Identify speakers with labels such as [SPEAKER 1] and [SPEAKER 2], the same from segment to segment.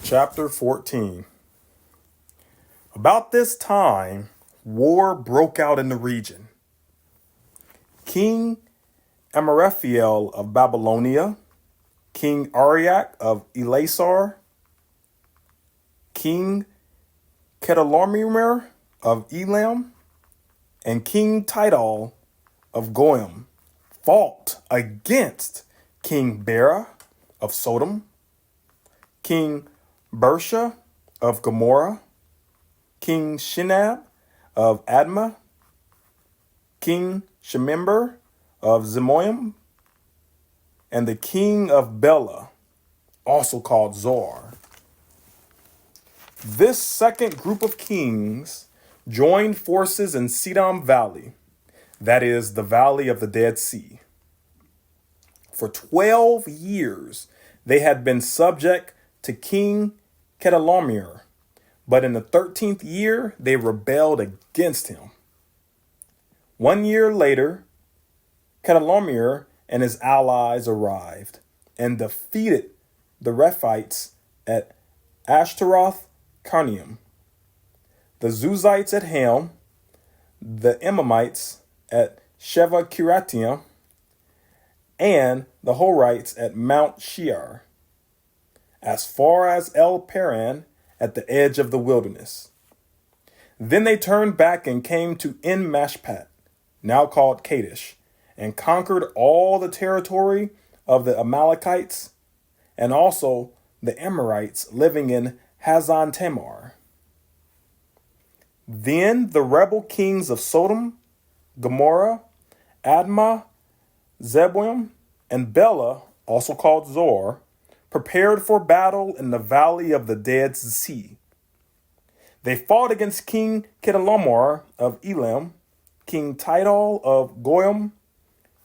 [SPEAKER 1] Chapter 14. About this time, war broke out in the region. King Amraphel of Babylonia, King Arioch of Elasar, King Chedorlaomer of Elam, and King Tidal of Goyim fought against King Bera of Sodom, King Bersha of Gomorrah, King Shinab of Admah, King Shemember of Zemoim, and the king of Bela, also called Zoar. This second group of kings joined forces in Siddim Valley, that is, the Valley of the Dead Sea. For 12 years, they had been subject to King Chedorlaomer, but in the 13th year, they rebelled against him. 1 year later, Chedorlaomer and his allies arrived and defeated the Rephites at Ashtaroth Carnium, the Zuzites at Ham, the Emamites at Sheva Kiriatim, and the Horites at Mount Shear, as far as El Paran at the edge of the wilderness. Then they turned back and came to En Mashpat, now called Kadesh, and conquered all the territory of the Amalekites and also the Amorites living in Hazan Tamar. Then the rebel kings of Sodom, Gomorrah, Admah, Zeboim, and Bela, also called Zoar, prepared for battle in the valley of the Dead Sea. They fought against King Chedorlaomer of Elam, King Tidal of Goyim,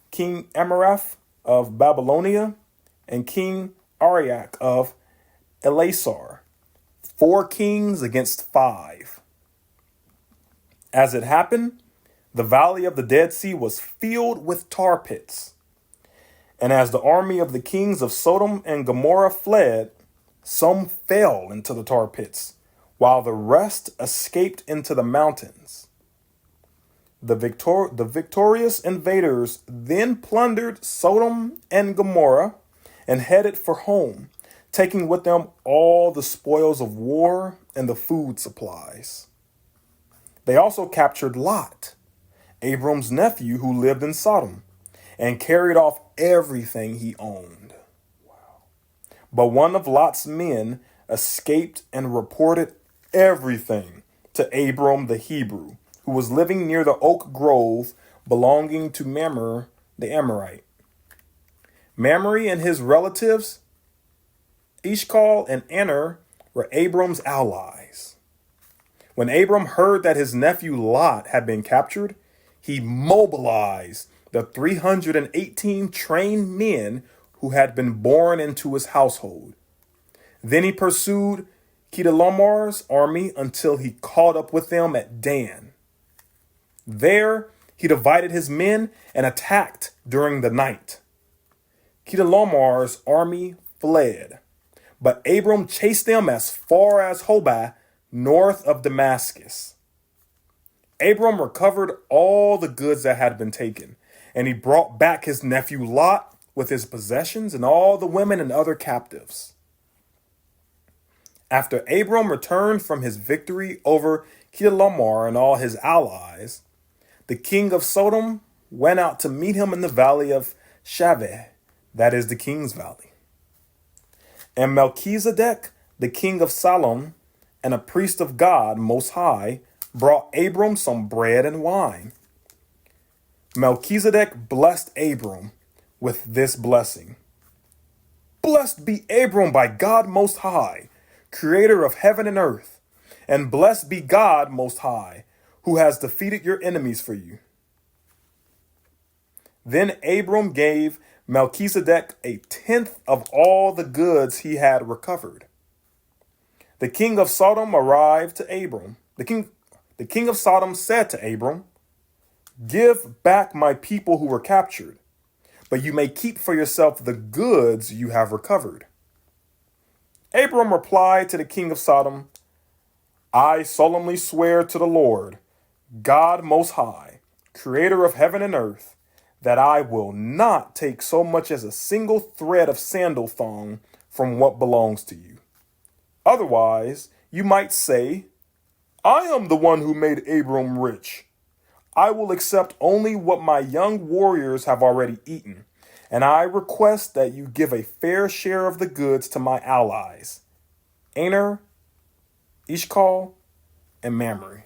[SPEAKER 1] King Amraphel of Babylonia, and King Arioch of Elasar, 4 kings against 5. As it happened, the valley of the Dead Sea was filled with tar pits. And as the army of the kings of Sodom and Gomorrah fled, some fell into the tar pits, while the rest escaped into the mountains. The victorious invaders then plundered Sodom and Gomorrah and headed for home, taking with them all the spoils of war and the food supplies. They also captured Lot, Abram's nephew who lived in Sodom, and carried off everything he owned. Wow. But one of Lot's men escaped and reported everything to Abram the Hebrew, who was living near the oak grove belonging to Mamre the Amorite. Mamre and his relatives, Eshcol and Aner, were Abram's allies. When Abram heard that his nephew Lot had been captured, he mobilized the 318 trained men who had been born into his household. Then he pursued Chedorlaomer's army until he caught up with them at Dan. There, he divided his men and attacked during the night. Chedorlaomer's army fled, but Abram chased them as far as Hobah, north of Damascus. Abram recovered all the goods that had been taken, and he brought back his nephew Lot with his possessions and all the women and other captives. After Abram returned from his victory over Chedorlaomer and all his allies, the king of Sodom went out to meet him in the valley of Shaveh, that is the king's valley. And Melchizedek, the king of Salem, and a priest of God Most High, brought Abram some bread and wine. Melchizedek blessed Abram with this blessing. Blessed be Abram by God Most High, creator of heaven and earth, and blessed be God Most High, who has defeated your enemies for you. Then Abram gave Melchizedek 1/10 of all the goods he had recovered. The king of Sodom arrived to Abram. The king of Sodom said to Abram, "Give back my people who were captured, but you may keep for yourself the goods you have recovered." Abram replied to the king of Sodom, I solemnly swear to the Lord, God Most High, creator of heaven and earth, that I will not take so much as a single thread of sandal thong from what belongs to you. Otherwise, you might say, I am the one who made Abram rich. I will accept only what my young warriors have already eaten, and I request that you give a fair share of the goods to my allies, Aner, Eshcol, and Mamre.